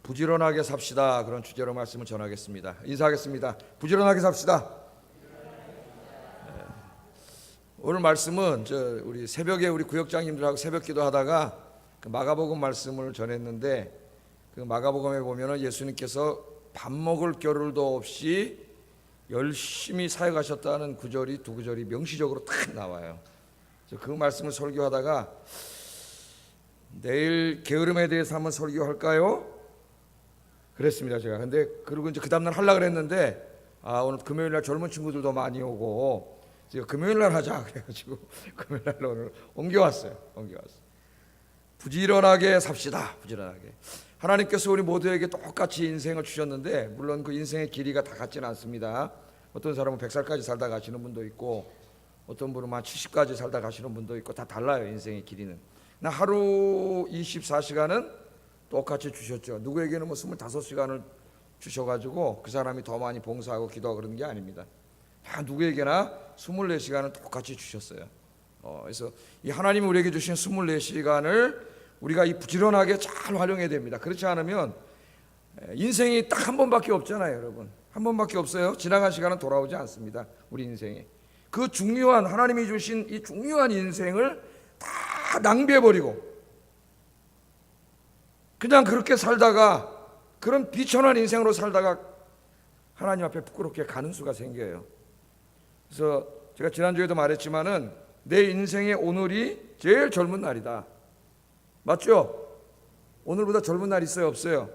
부지런하게 삽시다. 그런 주제로 말씀을 전하겠습니다. 인사하겠습니다. 부지런하게 삽시다. 오늘 말씀은 우리 새벽에 우리 구역장님들하고 새벽 기도하다가 그 마가복음 말씀을 전했는데, 그 마가복음에 보면은 예수님께서 밥 먹을 겨를도 없이 열심히 사역하셨다는 구절이 두 구절이 명시적으로 탁 나와요. 그 말씀을 설교하다가 내일 게으름에 대해서 한번 설교할까요? 그랬습니다, 제가. 근데 그리고 이제 그 다음날 하려고 그랬는데 오늘 금요일날 젊은 친구들도 많이 오고 제가 금요일날 하자 그래가지고 금요일날로 오늘 옮겨왔어요. 부지런하게 삽시다. 부지런하게. 하나님께서 우리 모두에게 똑같이 인생을 주셨는데, 물론 그 인생의 길이가 다 같지는 않습니다. 어떤 사람은 100살까지 살다 가시는 분도 있고, 어떤 분은 한 70까지 살다 가시는 분도 있고, 다 달라요, 인생의 길이는. 하루 24시간은 똑같이 주셨죠. 누구에게는 뭐 25시간을 주셔가지고 그 사람이 더 많이 봉사하고 기도하고 그러는 게 아닙니다. 다 누구에게나 24시간을 똑같이 주셨어요. 그래서 이 하나님이 우리에게 주신 24시간을 우리가 이 부지런하게 잘 활용해야 됩니다. 그렇지 않으면 인생이 딱 한 번밖에 없잖아요, 여러분. 한 번밖에 없어요. 지나간 시간은 돌아오지 않습니다, 우리 인생에. 그 중요한 하나님이 주신 이 중요한 인생을 다 낭비해버리고 그냥 그렇게 살다가, 그런 비천한 인생으로 살다가 하나님 앞에 부끄럽게 가는 수가 생겨요. 그래서 제가 지난주에도 말했지만은 내 인생의 오늘이 제일 젊은 날이다. 맞죠? 오늘보다 젊은 날 있어요, 없어요?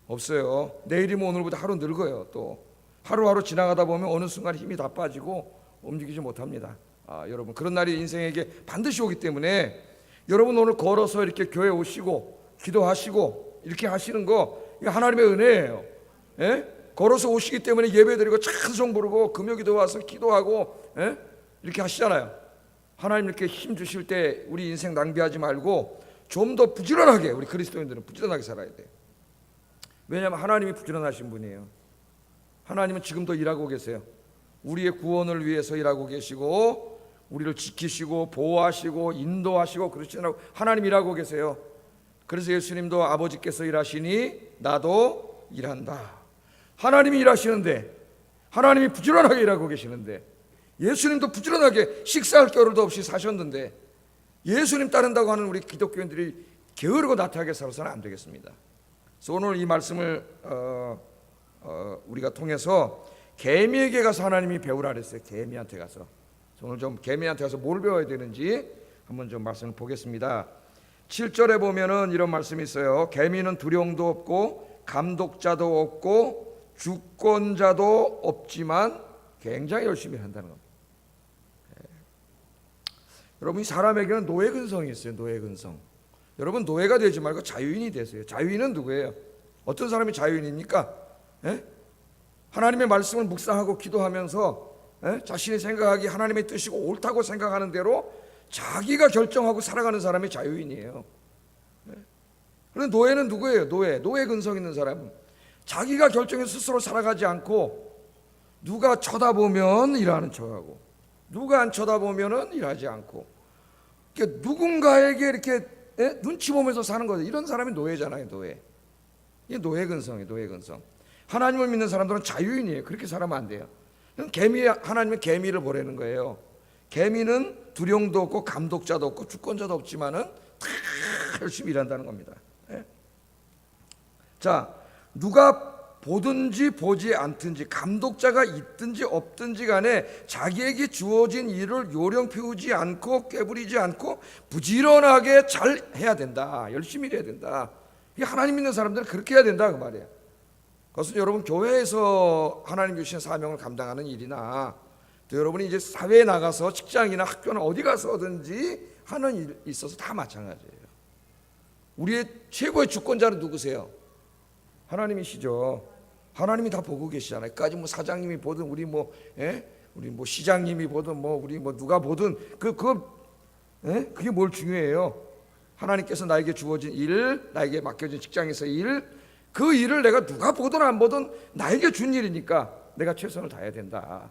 없어요. 내일이면 오늘보다 하루 늙어요. 또 하루하루 지나가다 보면 어느 순간 힘이 다 빠지고 움직이지 못합니다. 여러분, 그런 날이 인생에게 반드시 오기 때문에 여러분 오늘 걸어서 이렇게 교회 오시고 기도하시고 이렇게 하시는 거, 이게 하나님의 은혜예요. 걸어서 오시기 때문에 예배드리고 찬송 부르고 금요기도 와서 기도하고 이렇게 하시잖아요. 하나님 이렇게 힘 주실 때 우리 인생 낭비하지 말고 좀 더 부지런하게, 우리 그리스도인들은 부지런하게 살아야 돼요. 왜냐하면 하나님이 부지런하신 분이에요. 하나님은 지금도 일하고 계세요. 우리의 구원을 위해서 일하고 계시고 우리를 지키시고 보호하시고 인도하시고 그러시라고 하나님 일하고 계세요. 그래서 예수님도 아버지께서 일하시니 나도 일한다. 하나님이 일하시는데, 하나님이 부지런하게 일하고 계시는데, 예수님도 부지런하게 식사할 겨를도 없이 사셨는데, 예수님 따른다고 하는 우리 기독교인들이 게으르고 나태하게 살아서는 안 되겠습니다. 그래서 오늘 이 말씀을 우리가 통해서 개미에게 가서 하나님이 배우라 그랬어요. 개미한테 가서. 오늘 좀 개미한테 가서 뭘 배워야 되는지 한번 좀 말씀을 보겠습니다. 7절에 보면은 이런 말씀이 있어요. 개미는 두령도 없고 감독자도 없고 주권자도 없지만 굉장히 열심히 한다는 겁니다. 여러분, 이 사람에게는 노예 근성이 있어요. 노예 근성. 여러분, 노예가 되지 말고 자유인이 되세요. 자유인은 누구예요? 어떤 사람이 자유인입니까? 하나님의 말씀을 묵상하고 기도하면서 자신이 생각하기 하나님의 뜻이고 옳다고 생각하는 대로 자기가 결정하고 살아가는 사람이 자유인이에요. 그런데 노예는 누구예요? 노예 근성 있는 사람은 자기가 결정해서 스스로 살아가지 않고 누가 쳐다보면 일하는 척하고 누가 안 쳐다보면 일하지 않고, 그러니까 누군가에게 이렇게 눈치 보면서 사는 거죠. 이런 사람이 노예잖아요. 이게 노예 근성이에요. 노예 근성. 하나님을 믿는 사람들은 자유인이에요. 그렇게 살아면 안 돼요. 하나님은 개미를 보내는 거예요. 개미는 두령도 없고 감독자도 없고 주권자도 없지만은 다 열심히 일한다는 겁니다. 자, 누가 보든지 보지 않든지 감독자가 있든지 없든지 간에 자기에게 주어진 일을 요령 피우지 않고 꾀부리지 않고 부지런하게 잘 해야 된다. 열심히 일해야 된다. 하나님 믿는 사람들은 그렇게 해야 된다, 그 말이에요. 그것은 여러분 교회에서 하나님 주신 사명을 감당하는 일이나 또 여러분이 이제 사회에 나가서 직장이나 학교나 어디 가서든지 하는 일에 있어서 다 마찬가지예요. 우리의 최고의 주권자는 누구세요? 하나님이시죠. 하나님이 다 보고 계시잖아요. 까지 뭐 사장님이 보든 우리 뭐 시장님이 보든 우리 누가 보든 그게 뭘 중요해요? 하나님께서 나에게 주어진 일, 나에게 맡겨진 직장에서 일, 그 일을 내가 누가 보든 안 보든 나에게 준 일이니까 내가 최선을 다해야 된다.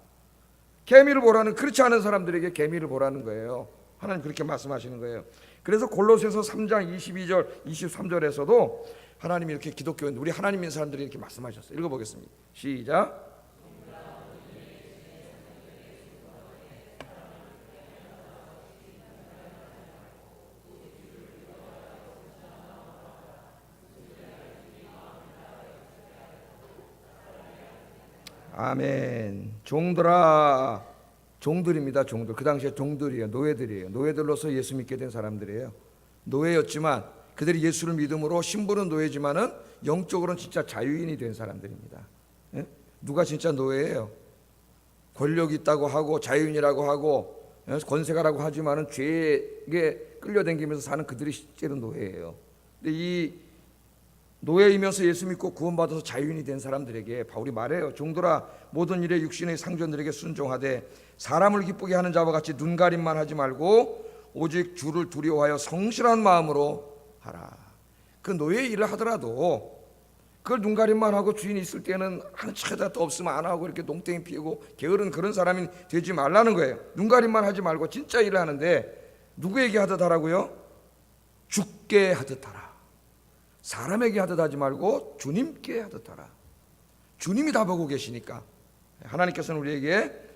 개미를 보라는, 그렇지 않은 사람들에게 개미를 보라는 거예요. 하나님 그렇게 말씀하시는 거예요. 그래서 골로새서 3장 22절 23절에서도 하나님이 이렇게 기독교인 우리 하나님 믿는 사람들이 이렇게 말씀하셨어요. 읽어보겠습니다. 시작. 아멘. 종들아, 종들입니다. 종들. 그 당시에 종들이에요. 노예들이에요. 노예들로서 예수 믿게 된 사람들이에요. 노예였지만 그들이 예수를 믿음으로 신분은 노예지만은 영적으로는 진짜 자유인이 된 사람들입니다. 예? 누가 진짜 노예예요? 권력이 있다고 하고 자유인이라고 하고 권세가라고 하지만은 죄에 끌려다니면서 사는 그들이 실제로 노예예요. 근데 이 노예이면서 예수 믿고 구원받아서 자유인이 된 사람들에게 바울이 말해요. 종들아, 모든 일에 육신의 상전들에게 순종하되 사람을 기쁘게 하는 자와 같이 눈가림만 하지 말고 오직 주를 두려워하여 성실한 마음으로 하라. 그 노예 일을 하더라도 그걸 눈가림만 하고 주인이 있을 때는 하는 척하다 또 없으면 안 하고 이렇게 농땡이 피우고 게으른 그런 사람이 되지 말라는 거예요. 눈가림만 하지 말고 진짜 일을 하는데 누구에게 하듯 하라고요? 주께 하듯 하라. 사람에게 하듯 하지 말고 주님께 하듯 하라. 주님이 다 보고 계시니까 하나님께서는 우리에게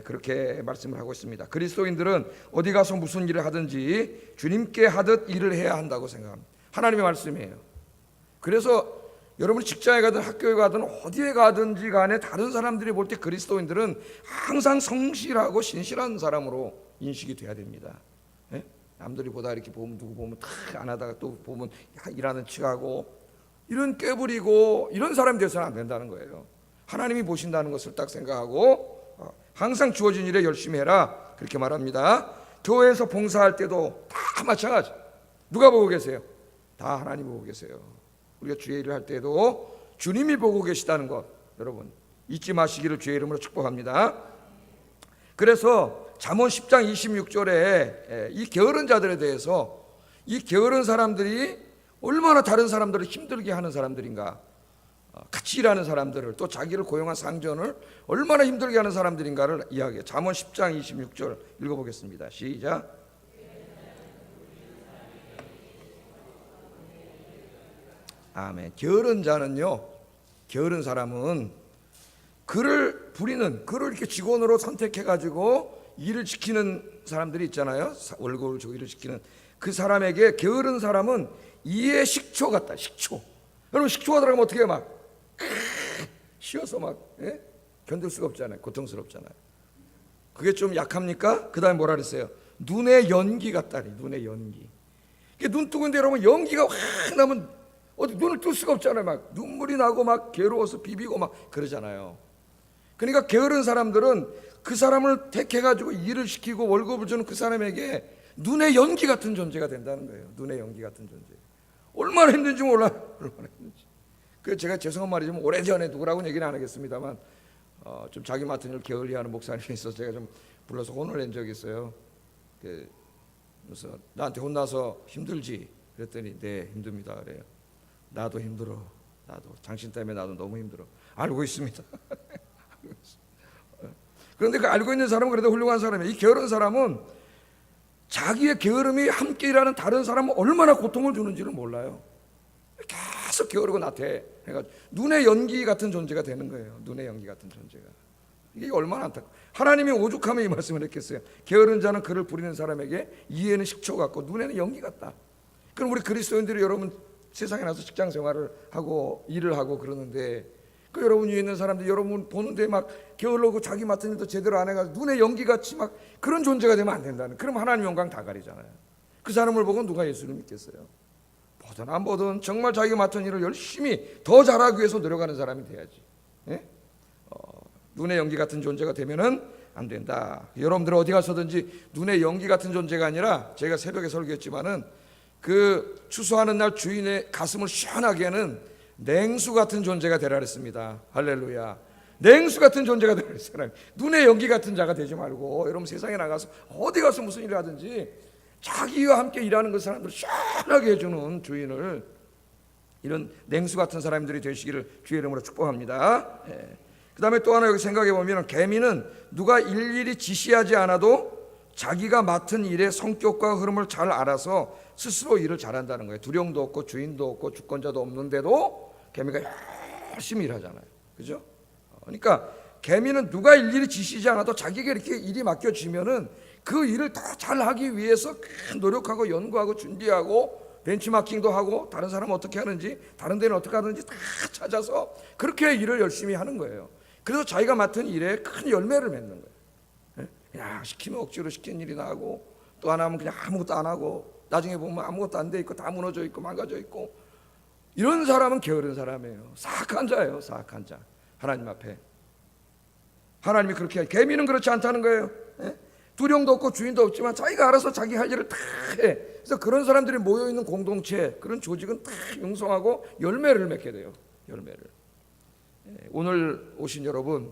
그렇게 말씀을 하고 있습니다. 그리스도인들은 어디 가서 무슨 일을 하든지 주님께 하듯 일을 해야 한다고 생각합니다. 하나님의 말씀이에요. 그래서 여러분이 직장에 가든 학교에 가든 어디에 가든지 간에 다른 사람들이 볼 때 그리스도인들은 항상 성실하고 신실한 사람으로 인식이 돼야 됩니다. 남들이 보다 이렇게 보면 누구 보면 다 안 하다가 또 보면 일하는 척하고 이런 꾀부리고 이런 사람이 되어서는 안 된다는 거예요. 하나님이 보신다는 것을 딱 생각하고 항상 주어진 일에 열심히 해라 그렇게 말합니다. 교회에서 봉사할 때도 다 마찬가지. 누가 보고 계세요? 다 하나님 보고 계세요. 우리가 주의 일을 할 때도 주님이 보고 계시다는 것 여러분 잊지 마시기를 주의 이름으로 축복합니다. 그래서 잠언 10장 26절에 이 게으른 자들에 대해서 이 게으른 사람들이 얼마나 다른 사람들을 힘들게 하는 사람들인가, 같이 일하는 사람들을 또 자기를 고용한 상전을 얼마나 힘들게 하는 사람들인가를 이야기해요. 잠언 10장 26절 읽어보겠습니다. 시작. 아멘. 게으른 자는요, 게으른 사람은 그를 부리는, 그를 이렇게 직원으로 선택해가지고 일을 지키는 사람들이 있잖아요. 월급을 주고 일을 지키는 그 사람에게 게으른 사람은 이의 식초 같다. 식초. 여러분 식초가 들어가면 어떻게 해요? 막 쉬어서 막 견딜 수가 없잖아요. 고통스럽잖아요. 그게 좀 약합니까? 그 다음에 뭐라 그랬어요? 눈의 연기 같다니. 눈의 연기. 눈 뜨고 있는데 여러분 연기가 확 나면 어디 눈을 뜰 수가 없잖아요. 막 눈물이 나고 막 괴로워서 비비고 막 그러잖아요. 그러니까 게으른 사람들은 그 사람을 택해가지고 일을 시키고 월급을 주는 그 사람에게 눈의 연기 같은 존재가 된다는 거예요. 눈의 연기 같은 존재. 얼마나 힘든지 몰라요. 얼마나 힘든지. 그래서 제가 죄송한 말이지만 오래전에 누구라고는 얘기는 안 하겠습니다만 좀 자기 맡은 일 게을리하는 목사님이 있어서 제가 좀 불러서 혼을 낸 적이 있어요. 그래서 나한테 혼나서 힘들지? 그랬더니 네 힘듭니다 그래요. 나도 힘들어. 나도 당신 때문에 나도 너무 힘들어. 알고 있습니다. 그런데 그 알고 있는 사람은 그래도 훌륭한 사람이에요. 이 게으른 사람은 자기의 게으름이 함께 일하는 다른 사람은 얼마나 고통을 주는지를 몰라요. 계속 게으르고 나태해가지고 눈의 연기 같은 존재가 되는 거예요. 눈의 연기 같은 존재가. 이게 얼마나 안타까워. 하나님이 오죽하면 이 말씀을 했겠어요. 게으른 자는 그를 부리는 사람에게 이에는 식초 같고 눈에는 연기 같다. 그럼 우리 그리스도인들이 여러분 세상에 나서 직장 생활을 하고 일을 하고 그러는데 그 여러분 위에 있는 사람들 여러분 보는데 막 게을르고 자기 맡은 일도 제대로 안 해가지고 눈에 연기같이 막 그런 존재가 되면 안 된다는. 그럼 하나님 영광 다 가리잖아요. 그 사람을 보고 누가 예수를 믿겠어요? 보든 안 보든 정말 자기가 맡은 일을 열심히 더 잘하기 위해서 노력하는 사람이 돼야지. 눈의 연기 같은 존재가 되면은 안 된다. 여러분들 어디 가서든지 눈의 연기 같은 존재가 아니라 제가 새벽에 설교했지만은 그 추수하는 날 주인의 가슴을 시원하게 하는 냉수 같은 존재가 되라 그랬습니다. 할렐루야. 냉수 같은 존재가 되라 그랬어요. 눈의 연기 같은 자가 되지 말고 여러분 세상에 나가서 어디 가서 무슨 일을 하든지 자기와 함께 일하는 그 사람들을 시원하게 해주는 주인을 이런 냉수 같은 사람들이 되시기를 주의 이름으로 축복합니다. 그 다음에 또 하나 여기 생각해 보면 개미는 누가 일일이 지시하지 않아도 자기가 맡은 일의 성격과 흐름을 잘 알아서 스스로 일을 잘한다는 거예요. 두령도 없고 주인도 없고 주권자도 없는데도 개미가 열심히 일하잖아요. 그죠? 그러니까 개미는 누가 일일이 지시지 않아도 자기가 이렇게 일이 맡겨지면은 그 일을 다 잘하기 위해서 노력하고 연구하고 준비하고 벤치마킹도 하고 다른 사람은 어떻게 하는지 다른 데는 어떻게 하는지 다 찾아서 그렇게 일을 열심히 하는 거예요. 그래서 자기가 맡은 일에 큰 열매를 맺는 거예요. 그냥 시키면 억지로 시킨 일이나 하고 또 하나 하면 그냥 아무것도 안 하고 나중에 보면 아무것도 안 돼 있고 다 무너져 있고 망가져 있고 이런 사람은 게으른 사람이에요. 사악한 자예요. 사악한 자. 하나님 앞에 하나님이 그렇게 해. 개미는 그렇지 않다는 거예요. 두령도 없고 주인도 없지만 자기가 알아서 자기 할 일을 다 해. 그래서 그런 사람들이 모여있는 공동체 그런 조직은 다 융성하고 열매를 맺게 돼요. 열매를. 오늘 오신 여러분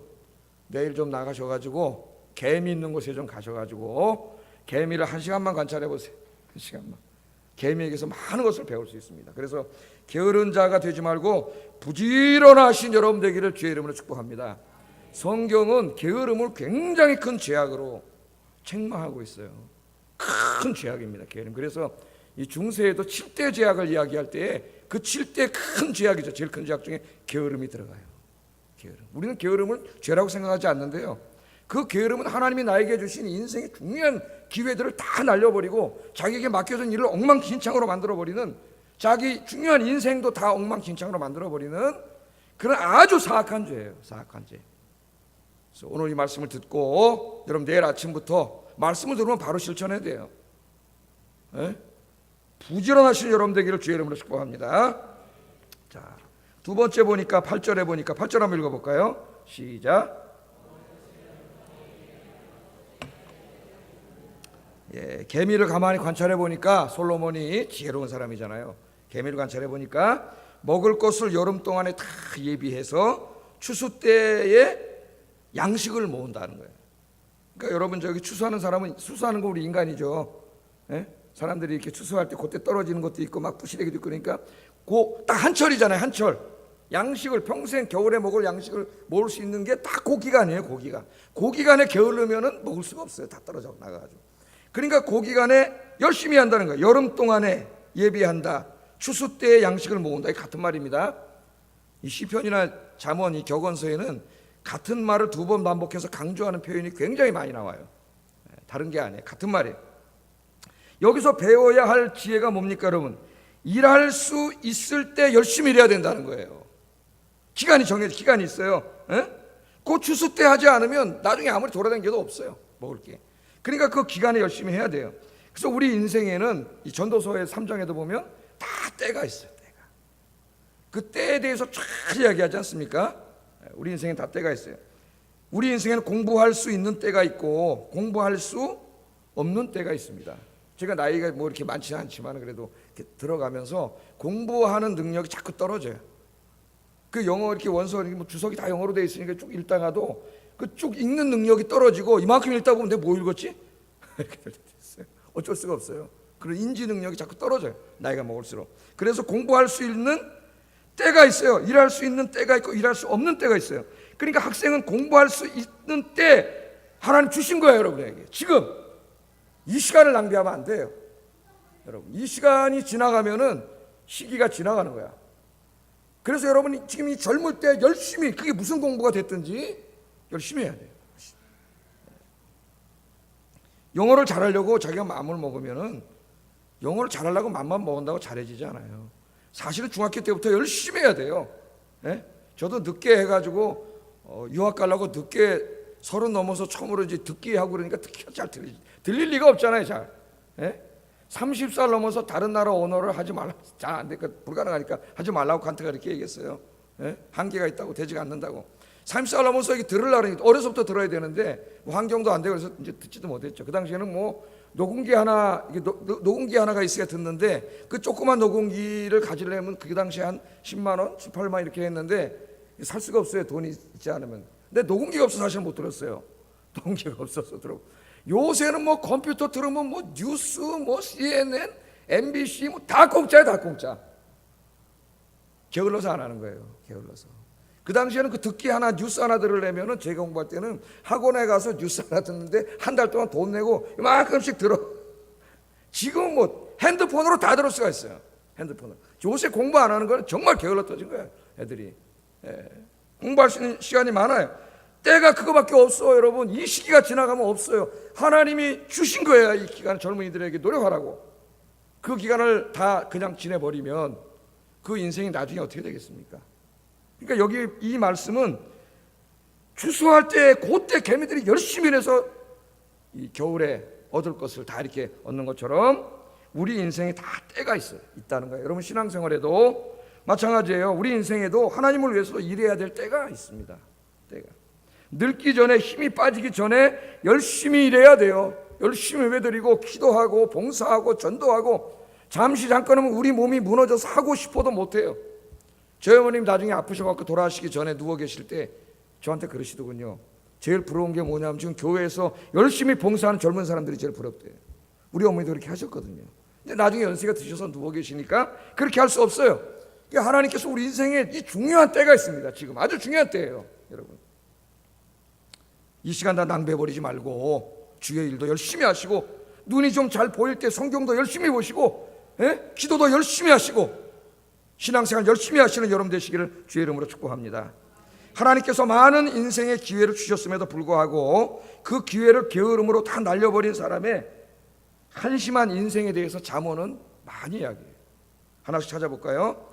내일 좀 나가셔가지고 개미 있는 곳에 좀 가셔가지고 개미를 1시간만 관찰해 보세요. 1시간만. 개미에게서 많은 것을 배울 수 있습니다. 그래서 게으른 자가 되지 말고 부지런하신 여러분 되기를 주의 이름으로 축복합니다. 성경은 게으름을 굉장히 큰 죄악으로 책망하고 있어요. 큰 죄악입니다. 게으름. 그래서 이 중세에도 7대 죄악을 이야기할 때에 그 7대 큰 죄악이죠. 제일 큰 죄악 중에 게으름이 들어가요. 게으름. 우리는 게으름을 죄라고 생각하지 않는데요. 그 게으름은 하나님이 나에게 주신 인생의 중요한 기회들을 다 날려버리고 자기에게 맡겨진 일을 엉망진창으로 만들어버리는 자기 중요한 인생도 다 엉망진창으로 만들어버리는 그런 아주 사악한 죄예요. 사악한 죄. 그래서 오늘 이 말씀을 듣고 여러분 내일 아침부터 말씀을 들으면 바로 실천해야 돼요. 부지런하신 여러분 되기를 주의 이름으로 축복합니다. 자, 두 번째 보니까 8절에 보니까 8절 한번 읽어볼까요? 시작. 개미를 가만히 관찰해 보니까 솔로몬이 지혜로운 사람이잖아요. 개미를 관찰해 보니까 먹을 것을 여름 동안에 다 예비해서 추수 때에 양식을 모은다는 거예요. 그러니까 여러분 저기 추수하는 사람은 추수하는 거 우리 인간이죠. 사람들이 이렇게 추수할 때 그때 떨어지는 것도 있고 막 부시래기도 있고 그러니까 그 딱 한철이잖아요. 한철. 양식을 평생 겨울에 먹을 양식을 먹을 수 있는 게 딱 그 기간이에요. 그 기간. 그 기간에 게으르면은 먹을 수가 없어요. 다 떨어져 나가가지고. 그러니까 그 기간에 열심히 한다는 거예요. 여름 동안에 예비한다. 추수 때에 양식을 모은다. 이 같은 말입니다. 이 시편이나 잠언 이 격언서에는 같은 말을 두 번 반복해서 강조하는 표현이 굉장히 많이 나와요. 다른 게 아니에요. 같은 말이에요. 여기서 배워야 할 지혜가 뭡니까 여러분? 일할 수 있을 때 열심히 일해야 된다는 거예요. 기간이 정해져 기간이 있어요. 그 추수 때 하지 않으면 나중에 아무리 돌아다녀도 없어요. 먹을 게. 그러니까 그 기간에 열심히 해야 돼요. 그래서 우리 인생에는 이 전도서의 3장에도 보면 다 때가 있어요. 때가. 그 때에 대해서 쫙 이야기하지 않습니까? 우리 인생엔 다 때가 있어요. 우리 인생에는 공부할 수 있는 때가 있고 공부할 수 없는 때가 있습니다. 제가 나이가 뭐 이렇게 많지 않지만 그래도 이렇게 들어가면서 공부하는 능력이 자꾸 떨어져요. 그 영어 이렇게 원서 뭐 주석이 다 영어로 돼 있으니까 쭉 읽다가도 그 쭉 읽는 능력이 떨어지고 이만큼 읽다 보면 내가 뭐 읽었지? 이렇게 될 때도 있어요. 어쩔 수가 없어요. 그런 인지 능력이 자꾸 떨어져요. 나이가 먹을수록. 그래서 공부할 수 있는 때가 있어요. 일할 수 있는 때가 있고 일할 수 없는 때가 있어요. 그러니까 학생은 공부할 수 있는 때 하나님 주신 거예요. 여러분에게. 지금 이 시간을 낭비하면 안 돼요. 여러분 이 시간이 지나가면은 시기가 지나가는 거야. 그래서 여러분이 지금 이 젊을 때 열심히 그게 무슨 공부가 됐든지 열심히 해야 돼요. 영어를 잘하려고 자기가 마음을 먹으면은 영어를 잘하려고 마음만 먹은다고 잘해지지 않아요. 사실은 중학교 때부터 열심히 해야 돼요. 저도 늦게 해가지고 유학 가려고 늦게 30 넘어서 처음으로 이제 듣기 하고 그러니까 듣기가 잘 들릴 리가 없잖아요. 잘. 30살 넘어서 다른 나라 언어를 하지 말라. 잘 안 되니까 불가능하니까 하지 말라고 칸트가 이렇게 얘기했어요. 한계가 있다고 되지가 않는다고. 30살 넘어서 이게 들으려고 어려서부터 들어야 되는데 뭐 환경도 안 되고 그래서 이제 듣지도 못했죠. 그 당시에는 뭐 녹음기 하나가 있어야 듣는데 그 조그만 녹음기를 가지려면 그 당시에 한 10만 원, 18만 이렇게 했는데 살 수가 없어요. 돈이 있지 않으면. 근데 녹음기가 없어서 사실 못 들었어요. 녹음기가 없어서 들어. 요새는 뭐 컴퓨터 들으면 뭐 뉴스, 뭐 CNN, MBC 뭐 다 공짜예요, 다 공짜. 게을러서 안 하는 거예요. 게을러서. 그 당시에는 그 듣기 하나, 뉴스 하나 들으려면은 제가 공부할 때는 학원에 가서 뉴스 하나 듣는데 한 달 동안 돈 내고 이만큼씩 들어. 지금은 뭐 핸드폰으로 다 들을 수가 있어요. 핸드폰으로. 요새 공부 안 하는 건 정말 게을러 떠진 거예요, 애들이. 공부할 수 있는 시간이 많아요. 때가 그거밖에 없어, 여러분. 이 시기가 지나가면 없어요. 하나님이 주신 거예요, 이 기간 젊은이들에게 노력하라고. 그 기간을 다 그냥 지내버리면 그 인생이 나중에 어떻게 되겠습니까? 그러니까 여기 이 말씀은 추수할 때 그때 개미들이 열심히 일해서 이 겨울에 얻을 것을 다 이렇게 얻는 것처럼 우리 인생에 다 때가 있다는 거예요. 여러분 신앙생활에도 마찬가지예요. 우리 인생에도 하나님을 위해서 일해야 될 때가 있습니다. 때가 늙기 전에, 힘이 빠지기 전에 열심히 일해야 돼요. 열심히 예배드리고 기도하고 봉사하고 전도하고 잠깐은 우리 몸이 무너져서 하고 싶어도 못해요. 저희 어머님 나중에 아프셔갖고 돌아가시기 전에 누워 계실 때 저한테 그러시더군요. 제일 부러운 게 뭐냐면 지금 교회에서 열심히 봉사하는 젊은 사람들이 제일 부럽대요. 우리 어머니도 그렇게 하셨거든요. 근데 나중에 연세가 드셔서 누워 계시니까 그렇게 할 수 없어요. 그러니까 하나님께서 우리 인생에 이 중요한 때가 있습니다. 지금 아주 중요한 때예요, 여러분. 이 시간 다 낭비해버리지 말고 주의 일도 열심히 하시고 눈이 좀 잘 보일 때 성경도 열심히 보시고 기도도 열심히 하시고 신앙생활 열심히 하시는 여러분 되시기를 주의 이름으로 축복합니다. 하나님께서 많은 인생의 기회를 주셨음에도 불구하고 그 기회를 게으름으로 다 날려버린 사람의 한심한 인생에 대해서 잠언은 많이 이야기해요. 하나씩 찾아볼까요?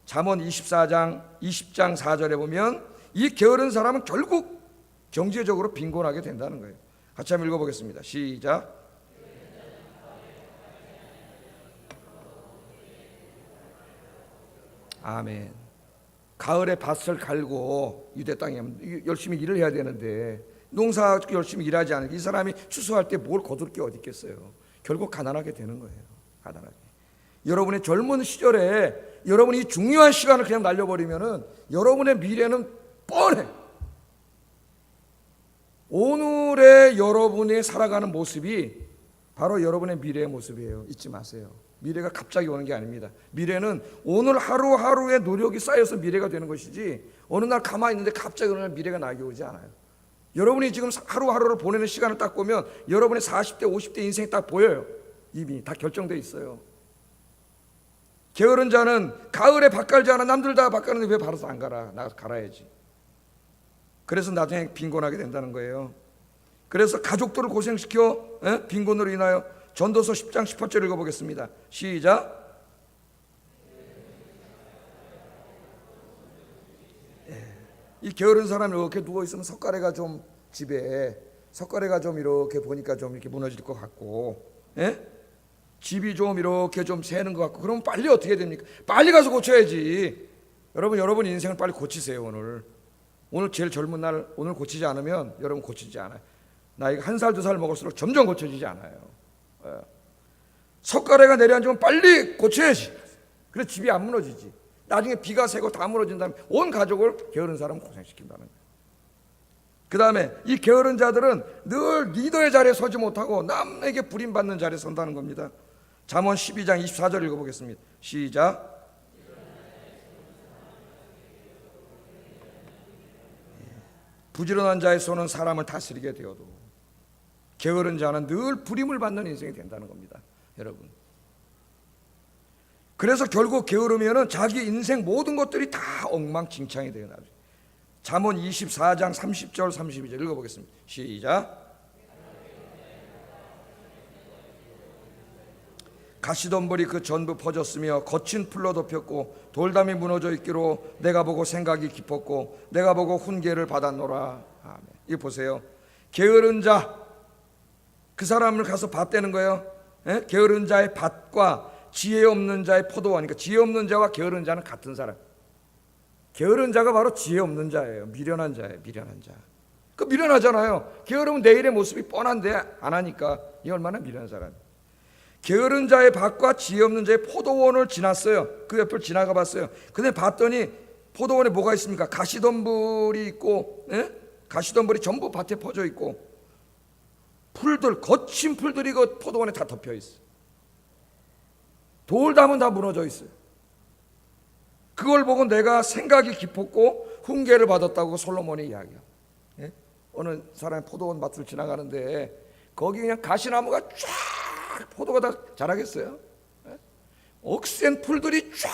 잠언 24장 20장 4절에 보면 이 게으른 사람은 결국 경제적으로 빈곤하게 된다는 거예요. 같이 한번 읽어보겠습니다. 시작. 아멘. 가을에 밭을 갈고 유대 땅에 열심히 일을 해야 되는데 농사 열심히 일하지 않으면 이 사람이 추수할 때 뭘 거둘 게 어디 있겠어요. 결국 가난하게 되는 거예요. 가난하게. 여러분의 젊은 시절에 여러분이 이 중요한 시간을 그냥 날려버리면은 여러분의 미래는 뻔해. 오늘의 여러분이 살아가는 모습이 바로 여러분의 미래의 모습이에요. 잊지 마세요. 미래가 갑자기 오는 게 아닙니다. 미래는 오늘 하루하루의 노력이 쌓여서 미래가 되는 것이지 어느 날 가만히 있는데 갑자기 어느 날 미래가 나게 오지 않아요. 여러분이 지금 하루하루를 보내는 시간을 딱 보면 여러분의 40대 50대 인생이 딱 보여요. 이미 다 결정되어 있어요. 게으른 자는 가을에 밭 갈지 않아. 남들 다 밭 가는데 왜 바로 안 가라. 나 갈아야지. 그래서 나중에 빈곤하게 된다는 거예요. 그래서 가족들을 고생시켜 빈곤으로 인하여 전도서 10장 18절 읽어보겠습니다. 시작. 이 게으른 사람이 이렇게 누워있으면 석가래가 좀 집에 석가래가 좀 이렇게 보니까 좀 이렇게 무너질 것 같고 집이 좀 이렇게 좀 새는 것 같고 그러면 빨리 어떻게 됩니까? 빨리 가서 고쳐야지. 여러분 인생을 빨리 고치세요. 오늘 제일 젊은 날 오늘 고치지 않으면 여러분 고치지 않아요. 나이가 1살 2살 먹을수록 점점 고쳐지지 않아요. 석가래가 내려앉으면 빨리 고쳐야지. 그래서 집이 안 무너지지. 나중에 비가 새고 다 무너진 다음에 온 가족을 게으른 사람은 고생시킨다는 거예요. 그 다음에 이 게으른 자들은 늘 리더의 자리에 서지 못하고 남에게 부림받는 자리에 선다는 겁니다. 잠언 12장 24절 읽어보겠습니다. 시작. 부지런한 자의 손은 사람을 다스리게 되어도 게으른 자는 늘 부림을 받는 인생이 된다는 겁니다. 여러분. 그래서 결국 게으르면은 자기 인생 모든 것들이 다 엉망진창이 돼요. 나중에. 잠언 24장 30절 32절 읽어보겠습니다. 시작. 가시덤불이 그 전부 퍼졌으며 거친 풀로 덮였고 돌담이 무너져 있기로 내가 보고 생각이 깊었고 내가 보고 훈계를 받았노라. 아멘. 이거 보세요. 게으른 자, 그 사람을 가서 밭대는 거예요. 게으른 자의 밭과 지혜 없는 자의 포도원. 그러니까 지혜 없는 자와 게으른 자는 같은 사람. 게으른 자가 바로 지혜 없는 자예요. 미련한 자예요. 미련한 자. 그 미련하잖아요. 게으르면 내일의 모습이 뻔한데 안 하니까 이 얼마나 미련한 사람이에요. 게으른 자의 밭과 지혜 없는 자의 포도원을 지났어요. 그 옆을 지나가 봤어요. 근데 봤더니 포도원에 뭐가 있습니까? 가시덤불이 있고 가시덤불이 전부 밭에 퍼져 있고 풀들, 거친 풀들이 그 포도원에 다 덮여 있어요. 돌담은 다 무너져 있어요. 그걸 보고 내가 생각이 깊었고 훈계를 받았다고 솔로몬이 이야기해요. 예? 어느 사람이 포도원 밭을 지나가는데 거기 그냥 가시나무가 쫙 포도가 다 자라겠어요? 예? 억센 풀들이 쫙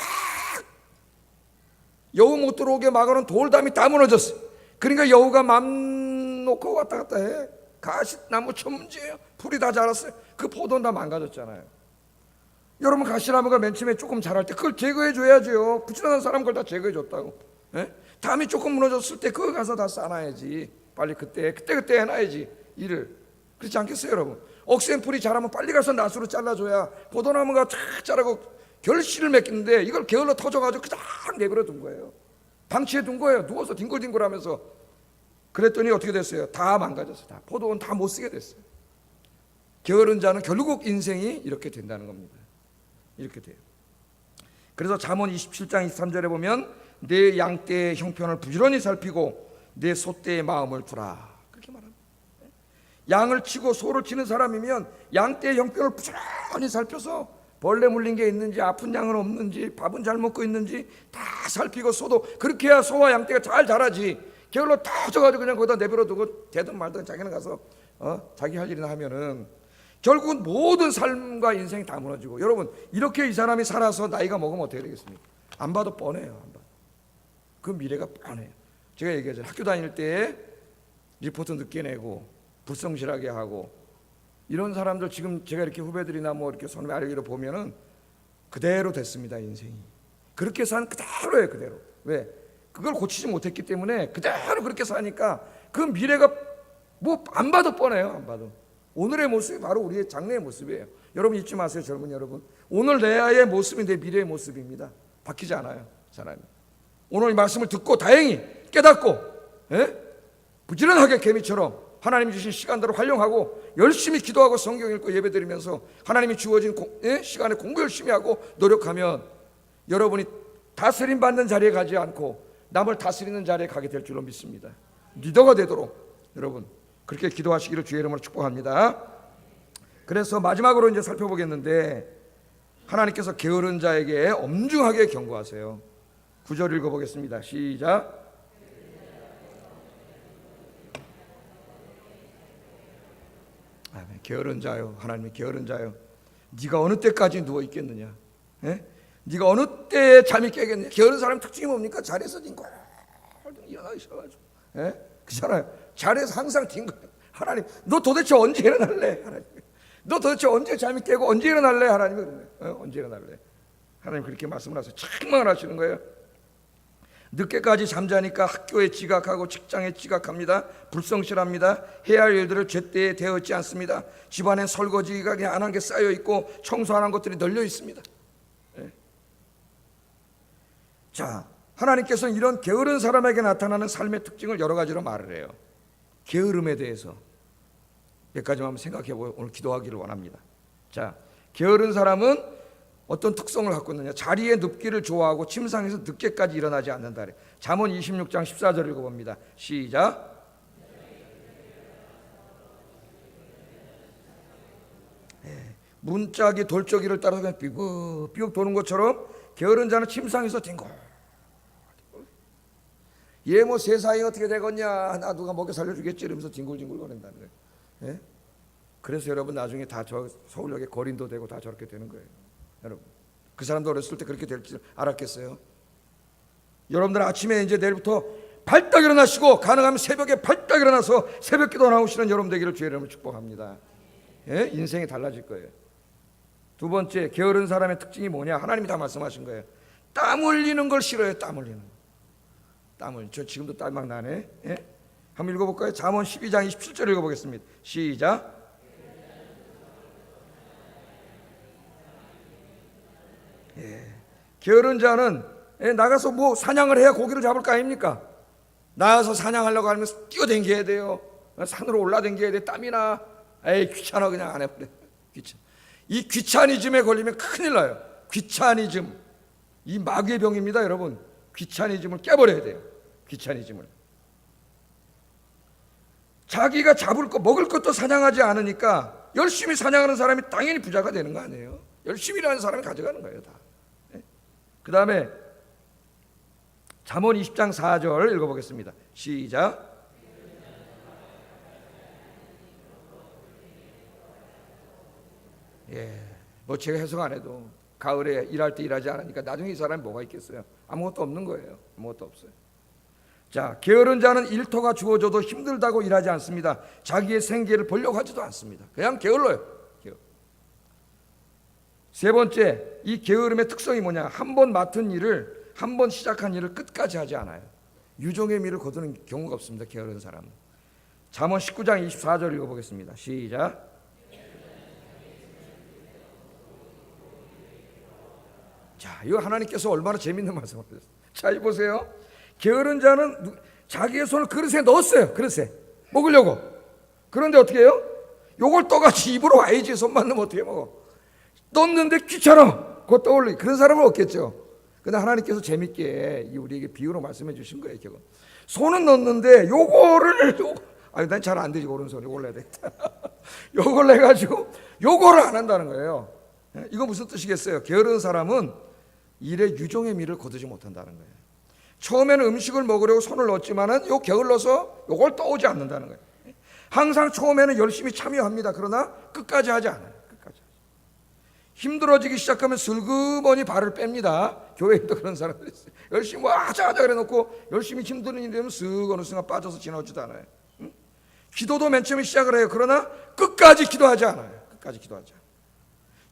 여우 못 들어오게 막아놓은 돌담이 다 무너졌어. 그러니까 여우가 맘 놓고 왔다 갔다 해. 가시나무 천문지예요. 풀이 다 자랐어요. 그 포도는 다 망가졌잖아요. 여러분, 가시나무가 맨 처음에 조금 자랄 때 그걸 제거해 줘야죠. 부지런한 사람 그걸 다 제거해 줬다고. 예? 담이 조금 무너졌을 때 그거 가서 다 싸놔야지. 빨리 그때 해놔야지 일을. 그렇지 않겠어요, 여러분? 억센 풀이 자라면 빨리 가서 낫으로 잘라줘야 포도나무가 쫙 자라고 결실을 맺겠는데 이걸 게을러 터져가지고 그냥 내버려 둔 거예요. 방치해 둔 거예요. 누워서 뒹굴뒹굴하면서. 그랬더니 어떻게 됐어요? 다 망가졌어요. 다 포도원 다 못 쓰게 됐어요. 게으른 자는 결국 인생이 이렇게 된다는 겁니다. 이렇게 돼요. 그래서 잠언 27장 23절에 보면 내 양떼의 형편을 부지런히 살피고 내 소떼의 마음을 두라, 그렇게 말합니다. 양을 치고 소를 치는 사람이면 양떼의 형편을 부지런히 살펴서 벌레 물린 게 있는지 아픈 양은 없는지 밥은 잘 먹고 있는지 다 살피고 소도 그렇게 해야 소와 양떼가 잘 자라지. 게을러 터져가지고 그냥 거기다 내버려 두고 되든 말든 자기는 가서 자기 할 일이나 하면은 결국은 모든 삶과 인생이 다 무너지고. 여러분, 이렇게 이 사람이 살아서 나이가 먹으면 어떻게 되겠습니까? 안 봐도 뻔해요. 안 봐도. 그 미래가 뻔해요. 제가 얘기하잖아요. 학교 다닐 때 리포트 늦게 내고 불성실하게 하고 이런 사람들 지금 제가 이렇게 후배들이나 뭐 이렇게 손에 아래로 보면은 그대로 됐습니다. 인생이 그렇게 산 그대로예요. 그대로. 왜? 그걸 고치지 못했기 때문에 그대로 그렇게 사니까 그 미래가 뭐 안 봐도 뻔해요. 안 봐도. 오늘의 모습이 바로 우리의 장래의 모습이에요. 여러분 잊지 마세요. 젊은 여러분, 오늘 내의 모습이 내 미래의 모습입니다. 바뀌지 않아요, 사람이. 오늘 이 말씀을 듣고 다행히 깨닫고 부지런하게 개미처럼 하나님이 주신 시간대로 활용하고 열심히 기도하고 성경 읽고 예배드리면서 하나님이 주어진 시간에 공부 열심히 하고 노력하면 여러분이 다스림 받는 자리에 가지 않고 남을 다스리는 자리에 가게 될 줄로 믿습니다. 리더가 되도록 여러분 그렇게 기도하시기를 주의 이름으로 축복합니다. 그래서 마지막으로 이제 살펴보겠는데, 하나님께서 게으른 자에게 엄중하게 경고하세요. 9절 읽어보겠습니다. 시작. 아멘. 게으른 자요, 하나님이 게으른 자요, 네가 어느 때까지 누워 있겠느냐? 네가 어느 때에 잠이 깨겠느냐? 게으른 사람 특징이 뭡니까? 자리에서 뒹굴 일어나기 싫어가지고, 그렇잖아요. 자리에서 항상 뒹굴. 하나님, 너 도대체 언제 일어날래? 하나님, 너 도대체 언제 잠이 깨고 언제 일어날래? 하나님이 그러네. 언제 일어날래? 하나님 그렇게 말씀을 하세요. 책망을 하시는 거예요. 늦게까지 잠자니까 학교에 지각하고 직장에 지각합니다. 불성실합니다. 해야 할 일들을 제때에 되어있지 않습니다. 집안에 설거지가 그냥 안 한 게 쌓여 있고 청소 안 한 것들이 널려 있습니다. 자, 하나님께서는 이런 게으른 사람에게 나타나는 삶의 특징을 여러 가지로 말을 해요. 게으름에 대해서 몇 가지만 한번 생각해보고 오늘 기도하기를 원합니다. 자, 게으른 사람은 어떤 특성을 갖고 있느냐? 자리에 눕기를 좋아하고 침상에서 늦게까지 일어나지 않는다. 잠언 26장 14절 읽어봅니다. 시작. 문짝이 돌적이를 따라서 그냥 삐걱 도는 것처럼 게으른 자는 침상에서 뒹굴. 얘 뭐 세상이 어떻게 되겠냐, 나 누가 먹여 살려주겠지 이러면서 뒹굴뒹굴 거린다는 거예요. 그래서 여러분 나중에 다 저 서울역에 거린도 되고 다 저렇게 되는 거예요. 여러분, 그 사람도 어렸을 때 그렇게 될 줄 알았겠어요? 여러분들 아침에 이제 내일부터 발딱 일어나시고 가능하면 새벽에 발딱 일어나서 새벽 기도 나오시는 여러분 되기를 주의 이름으로 축복합니다. 인생이 달라질 거예요. 두 번째, 게으른 사람의 특징이 뭐냐? 하나님이 다 말씀하신 거예요. 땀 흘리는 걸 싫어해요. 땀 흘리는 거. 땀을, 저 지금도 땀 막 나네. 한번 읽어볼까요? 잠언 12장 27절 읽어보겠습니다. 시작. 게으른 자는 나가서 뭐 사냥을 해야 고기를 잡을 거 아닙니까? 나가서 사냥하려고 하면 뛰어댕겨야 돼요. 산으로 올라댕겨야 돼. 땀이나. 에이, 귀찮아, 그냥 안 해버려. 이 귀차니즘에 걸리면 큰일 나요. 귀차니즘, 이 마귀의 병입니다. 여러분, 귀차니즘을 깨버려야 돼요. 귀차니즘을. 자기가 잡을 거 먹을 것도 사냥하지 않으니까 열심히 사냥하는 사람이 당연히 부자가 되는 거 아니에요? 열심히 일하는 사람이 가져가는 거예요, 다. 그 다음에 잠언 20장 4절 읽어보겠습니다. 시작. 뭐 제가 해석 안 해도 가을에 일할 때 일하지 않으니까 나중에 이 사람이 뭐가 있겠어요? 아무것도 없는 거예요. 아무것도 없어요. 자, 게으른 자는 일터가 주어져도 힘들다고 일하지 않습니다. 자기의 생계를 벌려고 하지도 않습니다. 그냥 게을러요. 세 번째, 이 게으름의 특성이 뭐냐? 한 번 맡은 일을, 한 번 시작한 일을 끝까지 하지 않아요. 유종의 미를 거두는 경우가 없습니다. 게으른 사람은. 잠언 19장 24절 읽어보겠습니다. 시작. 자, 이거 하나님께서 얼마나 재밌는 말씀을 하셨어요. 자, 이 보세요. 게으른 자는 자기의 손을 그릇에 넣었어요. 그릇에 먹으려고. 그런데 어떻게 해요? 요걸 떠같이 입으로 와야지. 손만 넣으면 어떻게 먹어? 넣는데 귀찮아. 그거 떠올리. 그런 사람은 없겠죠. 근데 하나님께서 재밌게 우리에게 비유로 말씀해 주신 거예요. 결국 손은 넣는데 난 잘 안 되지. 오른손 요걸 내야 되겠다. 요걸 내가지고 요거를 안 한다는 거예요. 이거 무슨 뜻이겠어요? 게으른 사람은 일에 유종의 미를 거두지 못한다는 거예요. 처음에는 음식을 먹으려고 손을 넣었지만은 요 게을러서 요걸 떠오지 않는다는 거예요. 항상 처음에는 열심히 참여합니다. 그러나 끝까지 하지 않아요. 끝까지. 힘들어지기 시작하면 슬그머니 발을 뺍니다. 교회에도 그런 사람들이 있어요. 열심히 뭐 하자 그래 놓고 열심히 힘드는 일이 되면 쓱 어느 순간 빠져서 지나오지도 않아요. 기도도 맨 처음에 시작을 해요. 그러나 끝까지 기도하지 않아요. 끝까지 기도하지 않아요.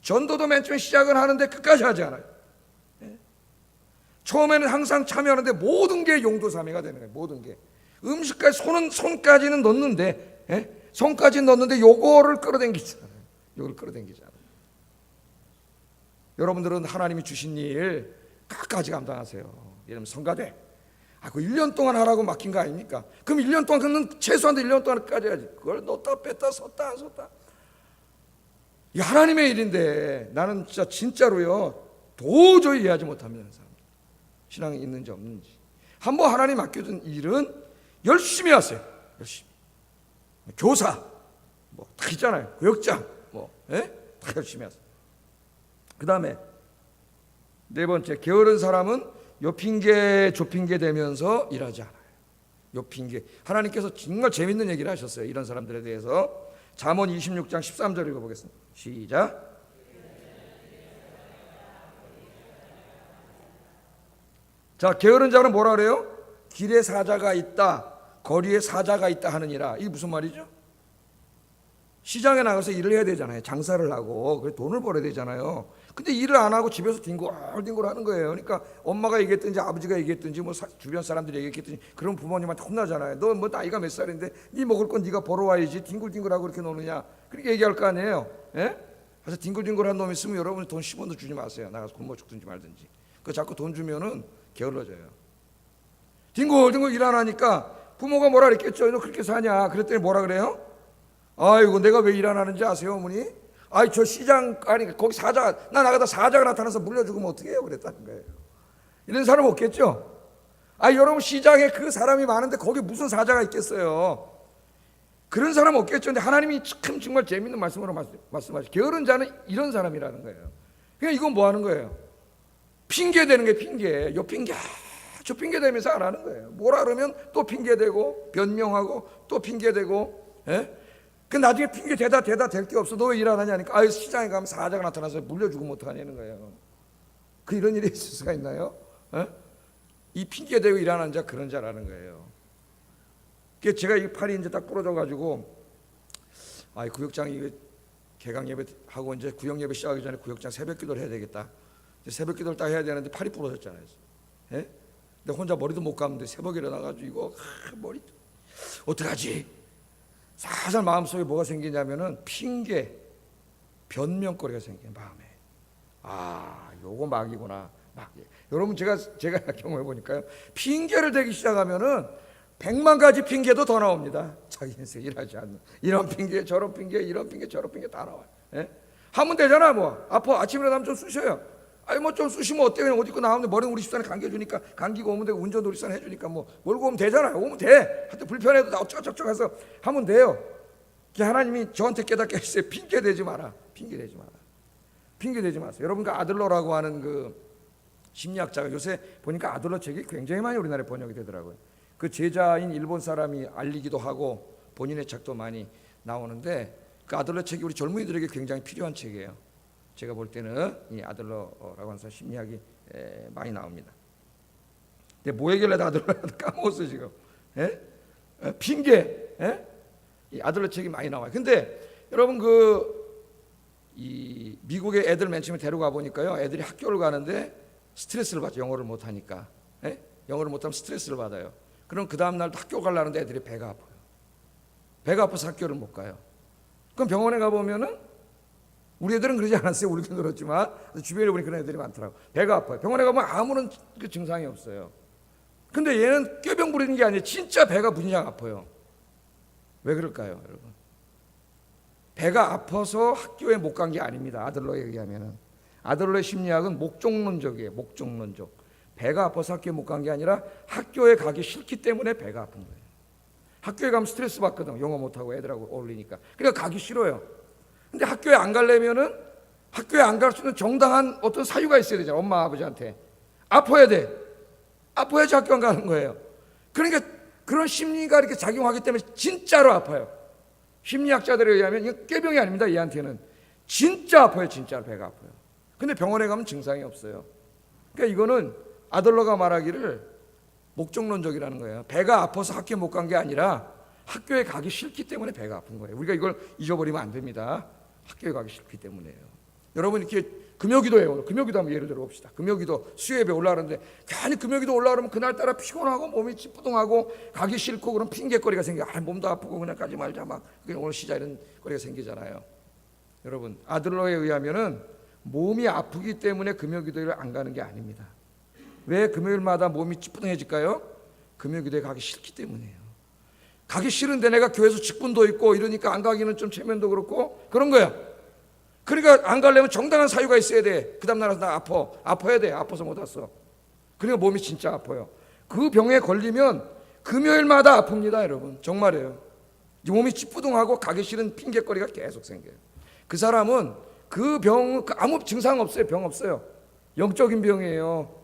전도도 맨 처음에 시작을 하는데 끝까지 하지 않아요. 처음에는 항상 참여하는데 모든 게 용도사미가 되는 거예요. 모든 게 음식까지 손까지는 넣는데 손까지는 넣는데 요거를 끌어당기지 않아요. 요걸 끌어당기지 않아요. 여러분들은 하나님이 주신 일 끝까지 감당하세요. 예를 들면 성가대 그 1년 동안 하라고 맡긴 거 아닙니까? 그럼 1년 동안 그는 최소한 1년 동안까지 해야지. 그걸 넣었다 뺐다 섰다 안 섰다. 이 하나님의 일인데 나는 진짜로요 도저히 이해하지 못합니다. 신앙이 있는지 없는지. 한번 하나님 맡겨준 일은 열심히 하세요. 열심히. 교사 다 있잖아요. 교역장 다 열심히 하세요. 그 다음에 네 번째, 게으른 사람은 요 핑계 저 핑계 대면서 일하지 않아요. 요 핑계. 하나님께서 정말 재밌는 얘기를 하셨어요. 이런 사람들에 대해서. 잠언 26장 13절 읽어보겠습니다. 시작. 자, 게으른 자는 뭐라 그래요? 길에 사자가 있다, 거리에 사자가 있다 하느니라. 이게 무슨 말이죠? 시장에 나가서 일을 해야 되잖아요. 장사를 하고 그래 돈을 벌어야 되잖아요. 근데 일을 안 하고 집에서 뒹굴뒹굴 하는 거예요. 그러니까 엄마가 얘기했든지 아버지가 얘기했든지 뭐 주변 사람들이 얘기했든지 그런 부모님한테 혼나잖아요. 너 뭐 나이가 몇 살인데 네 먹을 건 네가 벌어와야지 뒹굴뒹굴하고 이렇게 노느냐. 그렇게 얘기할 거 아니에요. 그래서 뒹굴뒹굴한 놈이 있으면 여러분 돈 10원도 주지 마세요. 나가서 굶어 죽든지 말든지. 그 자꾸 돈 주면은 게을러져요. 뒹굴뒹굴 일 안 하니까 부모가 뭐라 그랬겠죠. 너 그렇게 사냐. 그랬더니 뭐라 그래요? 아이고 내가 왜 일 안 하는지 아세요 어머니? 아이 저 시장 아니 거기 사자가 나가다 사자가 나타나서 물려 죽으면 어떻게 해요? 그랬다는 거예요. 이런 사람 없겠죠? 여러분 시장에 그 사람이 많은데 거기 무슨 사자가 있겠어요? 그런 사람 없겠죠. 근데 하나님이 참 정말 재밌는 말씀으로 말씀하시죠. 게으른 자는 이런 사람이라는 거예요. 그냥 이건 뭐 하는 거예요? 핑계 대는 게 핑계. 요 핑계 저 핑계 대면서 안 하는 거예요. 뭐라 그러면 또 핑계 대고 변명하고 또 핑계 대고. 그 나중에 핑계 대다 될 게 없어. 너 왜 일 안 하냐니까. 시장에 가면 사자가 나타나서 물려 죽으면 어떡하냐는 거예요. 그 이런 일이 있을 수가 있나요? 이 핑계 대고 일 안 하는 자 그런 자라는 거예요. 제가 이 팔이 이제 딱 부러져 가지고 구역장이 개강 예배 하고 이제 구역 예배 시작하기 전에 구역장 새벽 기도를 해야 되겠다. 새벽 기도를 딱 해야 되는데 팔이 부러졌잖아요. 근데 혼자 머리도 못 감는데 새벽에 일어나가지고 이거 머리 어떡하지? 살살 마음속에 뭐가 생기냐면은 핑계, 변명거리가 생겨요. 마음에. 요거 막이구나. 막이. 여러분 제가 경험해 보니까요. 핑계를 대기 시작하면은 100만 가지 핑계도 더 나옵니다. 자기 인생 일하지 않는 이런 핑계, 저런 핑계, 이런 핑계, 저런 핑계 다 나와요. 하면 되잖아. 뭐 아파 아침에 일어나면 좀 쑤셔요. 뭐 좀 쑤시면 어때요? 그냥 옷 입고 나오는데 머리는 우리 집사람이 감겨주니까 감기고 오면 되고 운전도 우리 집사람이 해주니까 뭐 몰고 오면 되잖아요. 오면 돼. 하여튼 불편해도 나 어쩌고저쩌고 해서 하면 돼요. 하나님이 저한테 깨닫게 하셨어요. 핑계 대지 마라. 핑계 대지 마라. 핑계 대지 마세요. 여러분 그 아들러라고 하는 그 심리학자가 요새 보니까 아들러 책이 굉장히 많이 우리나라에 번역이 되더라고요. 그 제자인 일본 사람이 알리기도 하고 본인의 책도 많이 나오는데 그 아들러 책이 우리 젊은이들에게 굉장히 필요한 책이에요. 제가 볼 때는 이 아들러라고 하는 사람 심리학이 많이 나옵니다. 근데 뭐 얘기를 아들러 까먹었어요 지금. 핑계. 이 아들러 책이 많이 나와요. 근데 여러분 이 미국의 애들 맨 처음에 데려가 보니까요, 애들이 학교를 가는데 스트레스를 받죠. 영어를 못 하니까. 영어를 못하면 스트레스를 받아요. 그럼 그 다음 날도 학교 가려는데 애들이 배가 아파요. 배가 아파서 학교를 못 가요. 그럼 병원에 가보면은 우리 애들은 그러지 않았어요. 우리도 그렇지만 주변에 보니 그런 애들이 많더라고. 배가 아파요. 병원에 가면 아무런 그 증상이 없어요. 근데 얘는 꾀병 부리는 게 아니에요. 진짜 배가 무지장 아파요. 왜 그럴까요, 여러분? 배가 아파서 학교에 못 간 게 아닙니다. 아들러에 의하면은. 아들러의 심리학은 목적론적이에요. 목적론적. 배가 아파서 학교에 못 간 게 아니라 학교에 가기 싫기 때문에 배가 아픈 거예요. 학교에 가면 스트레스 받거든. 영어 못하고 애들하고 어울리니까. 그러니까 가기 싫어요. 근데 학교에 안 가려면은 학교에 안 갈 수 있는 정당한 어떤 사유가 있어야 되잖아요. 엄마 아버지한테. 아파야 돼. 아파야지 학교 안 가는 거예요. 그러니까 그런 심리가 이렇게 작용하기 때문에 진짜로 아파요. 심리학자들에 의하면 이건 꾀병이 아닙니다. 얘한테는 진짜 아파요. 진짜 배가 아파요. 근데 병원에 가면 증상이 없어요. 그러니까 이거는 아들러가 말하기를 목적론적이라는 거예요. 배가 아파서 학교에 못 간 게 아니라 학교에 가기 싫기 때문에 배가 아픈 거예요. 우리가 이걸 잊어버리면 안 됩니다. 학교에 가기 싫기 때문에요. 여러분 이렇게 금요기도예요. 오늘 금요기도 한번 예를 들어 봅시다. 금요기도 수요예배 올라가는데 괜히 금요기도 올라가면 그날따라 피곤하고 몸이 찌뿌둥하고 가기 싫고 그런 핑계거리가 생겨. 몸도 아프고 그냥 가지 말자 막 오늘 쉬자 이런 거리가 생기잖아요. 여러분 아들러에 의하면은 몸이 아프기 때문에 금요기도를 안 가는 게 아닙니다. 왜 금요일마다 몸이 찌뿌둥해질까요? 금요기도에 가기 싫기 때문이에요. 가기 싫은데 내가 교회에서 직분도 있고 이러니까 안 가기는 좀 체면도 그렇고 그런 거야. 그러니까 안 가려면 정당한 사유가 있어야 돼. 그 다음 날에 나 아파야 돼. 아파서 못 왔어. 그러니까 몸이 진짜 아파요. 그 병에 걸리면 금요일마다 아픕니다, 여러분. 정말이에요. 몸이 찌뿌둥하고 가기 싫은 핑계거리가 계속 생겨요. 그 사람은 그 병 아무 증상 없어요. 병 없어요. 영적인 병이에요.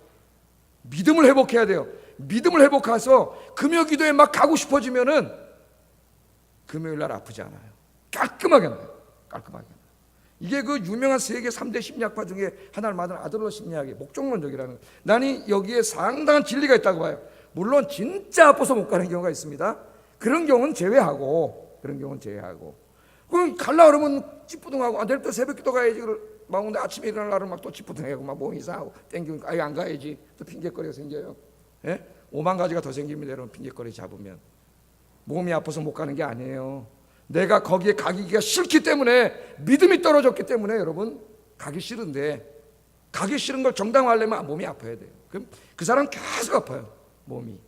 믿음을 회복해야 돼요. 믿음을 회복해서 금요기도에 막 가고 싶어지면은 금요일 날 아프지 않아요. 깔끔하게 나요. 깔끔하게. 이게 그 유명한 세계 3대 심리학파 중에 하나를 만든 아들러 심리학의 목적론적이라는, 나는 여기에 상당한 진리가 있다고 봐요. 물론 진짜 아파서 못 가는 경우가 있습니다. 그런 경우는 제외하고 그럼 갈라 그러면 찌뿌둥하고 내일 또 새벽기도 가야지. 막 오늘 아침에 일어나려면 막 또 찌뿌둥하고 막 몸이 이상하고 땡기니까 아예 안 가야지. 또 핑계거리가 생겨요. 5만 가지가 더 생깁니다. 여러분 핑계거리 잡으면. 몸이 아파서 못 가는 게 아니에요. 내가 거기에 가기가 싫기 때문에, 믿음이 떨어졌기 때문에 여러분 가기 싫은데, 가기 싫은 걸 정당화하려면 몸이 아파야 돼요. 그럼 그 사람 계속 아파요. 몸이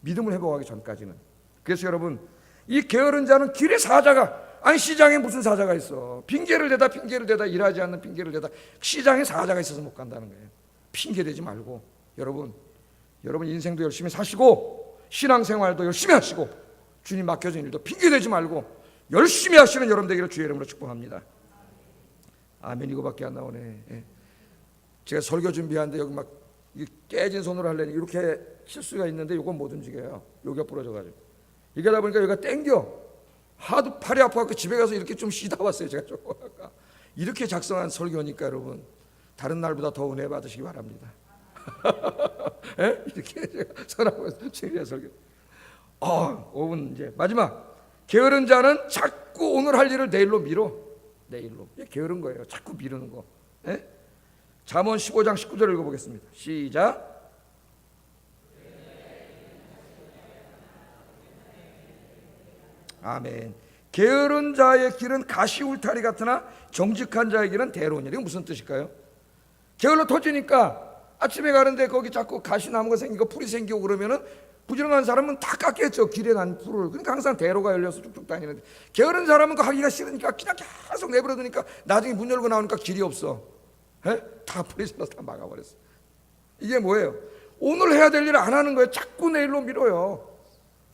믿음을 회복하기 전까지는. 그래서 여러분 이 게으른 자는 길에 사자가, 아니 시장에 무슨 사자가 있어. 핑계를 대다 일하지 않는 핑계를 대다 시장에 사자가 있어서 못 간다는 거예요. 핑계 대지 말고 여러분 인생도 열심히 사시고 신앙생활도 열심히 하시고 주님 맡겨진 일도 핑계 대지 말고 열심히 하시는 여러분 되기를 주의 이름으로 축복합니다. 아멘. 이거밖에 안 나오네. 제가 설교 준비하는데 여기 막 깨진 손으로 하려니 이렇게 실수가 있는데 이건 못 움직여요. 여기가 부러져가지고. 이게 하다 보니까 여기가 땡겨. 하도 팔이 아파서 집에 가서 이렇게 좀 쉬다 왔어요. 제가 조금 아까. 이렇게 작성한 설교니까 여러분 다른 날보다 더 은혜 받으시기 바랍니다. 이렇게 제가 선하고 진리의 설교. 5분 이제 마지막. 게으른 자는 자꾸 오늘 할 일을 내일로 미뤄. 내일로. 게으른 거예요. 자꾸 미루는 거. 잠언 15장 19절 읽어보겠습니다. 시작. 아멘. 게으른 자의 길은 가시 울타리 같으나 정직한 자의 길은 대로니라. 이건 무슨 뜻일까요? 게을러 터지니까 아침에 가는데 거기 자꾸 가시나무가 생기고 풀이 생기고 그러면은 부지런한 사람은 다 깎겠죠. 길에 난 풀을. 그러니까 항상 대로가 열려서 쭉쭉 다니는데, 게으른 사람은 그 하기가 싫으니까 그냥 계속 내버려두니까 나중에 문 열고 나오니까 길이 없어. 다 풀이 살아서 다 막아버렸어. 이게 뭐예요? 오늘 해야 될 일을 안 하는 거예요. 자꾸 내일로 미뤄요.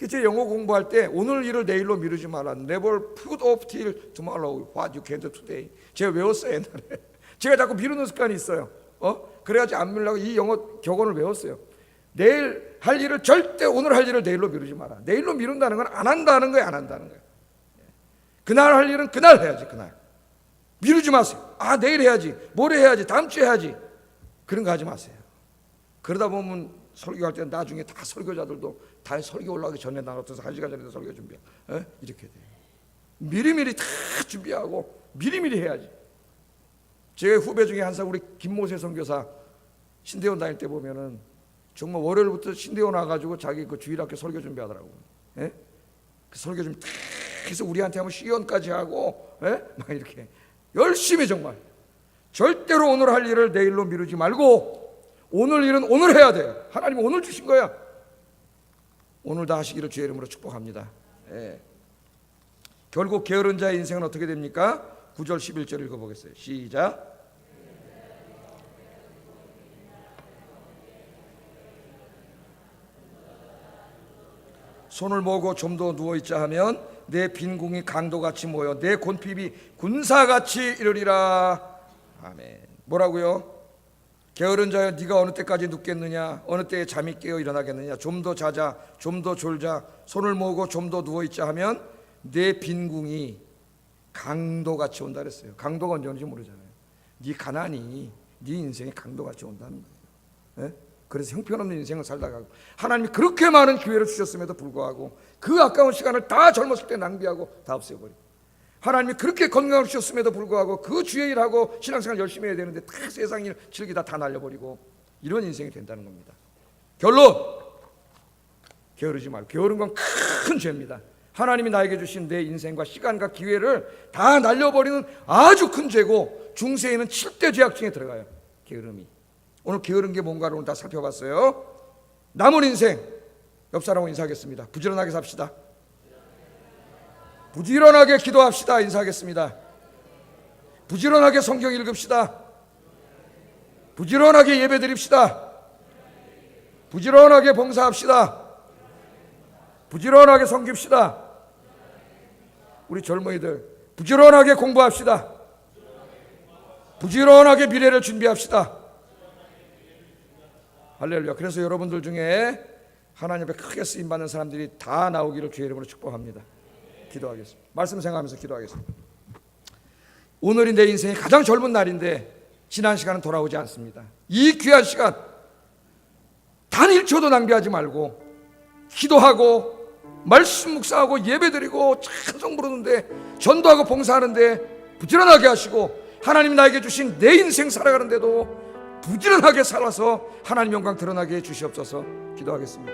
제 영어 공부할 때 오늘 일을 내일로 미루지 마라. Never put off till tomorrow what you can do today. 제가 외웠어요 옛날에. 제가 자꾸 미루는 습관이 있어요. 그래야지 안 밀라고 이 영어 격언을 외웠어요. 내일 할 일을 절대 오늘 할 일을 내일로 미루지 마라. 내일로 미룬다는 건 안 한다는 거예요. 안 한다는 거예요. 그날 할 일은 그날 해야지. 그날 미루지 마세요. 내일 해야지, 모레 해야지, 다음 주에 해야지, 그런 거 하지 마세요. 그러다 보면 설교할 때 나중에 다 설교자들도 다 설교 올라가기 전에 나눠서 1시간 전에 설교 준비 이렇게 돼요. 미리미리 다 준비하고 미리미리 해야지. 제 후배 중에 한 사람, 우리 김모세 선교사 신대원 다닐 때 보면은 정말 월요일부터 신대원 와가지고 자기 그 주일학교 설교 준비하더라고. 그 설교 준비 다 해서 우리한테 하면 시연까지 하고 막 이렇게 열심히, 정말 절대로 오늘 할 일을 내일로 미루지 말고 오늘 일은 오늘 해야 돼요. 하나님은 오늘 주신 거야. 오늘 다 하시기를 주의 이름으로 축복합니다. 결국 게으른 자의 인생은 어떻게 됩니까? 9절 11절 읽어보겠어요. 시작. 손을 모으고 좀 더 누워있자 하면 내 빈궁이 강도같이 모여 내 곤핍이 군사같이 이르리라. 아멘. 뭐라고요? 게으른 자여, 네가 어느 때까지 눕겠느냐? 어느 때에 잠이 깨어 일어나겠느냐? 좀 더 자자, 좀 더 졸자, 손을 모으고 좀 더 누워있자 하면 내 빈궁이 강도같이 온다 그랬어요. 강도가 언제 오는지 모르잖아요. 네 가난이 네 인생에 강도같이 온다는 거예요. 그래서 형편없는 인생을 살다가 하나님이 그렇게 많은 기회를 주셨음에도 불구하고 그 아까운 시간을 다 젊었을 때 낭비하고 다 없애버리고, 하나님이 그렇게 건강을 주셨음에도 불구하고 그 주의 일하고 신앙생활 열심히 해야 되는데 다 세상 일 즐기다 다 날려버리고, 이런 인생이 된다는 겁니다. 결론, 게으르지 말고. 게으른 건 큰 죄입니다. 하나님이 나에게 주신 내 인생과 시간과 기회를 다 날려버리는 아주 큰 죄고, 중세에는 7대 죄악 중에 들어가요, 게으름이. 오늘 게으른 게 뭔가를 오늘 다 살펴봤어요. 남은 인생, 옆 사람하고 인사하겠습니다. 부지런하게 삽시다. 부지런하게 기도합시다. 인사하겠습니다. 부지런하게 성경 읽읍시다. 부지런하게 예배 드립시다. 부지런하게 봉사합시다. 부지런하게 섬깁시다. 우리 젊은이들 부지런하게 공부합시다. 부지런하게 미래를 준비합시다. 할렐루야. 그래서 여러분들 중에 하나님 앞에 크게 쓰임받는 사람들이 다 나오기를 주의 이름으로 축복합니다. 기도하겠습니다. 말씀 생각하면서 기도하겠습니다. 오늘이 내 인생의 가장 젊은 날인데 지난 시간은 돌아오지 않습니다. 이 귀한 시간 단 1초도 낭비하지 말고 기도하고 말씀 묵상하고 예배드리고 찬송 부르는데, 전도하고 봉사하는데 부지런하게 하시고, 하나님 나에게 주신 내 인생 살아가는데도 부지런하게 살아서 하나님 영광 드러나게 해 주시옵소서. 기도하겠습니다.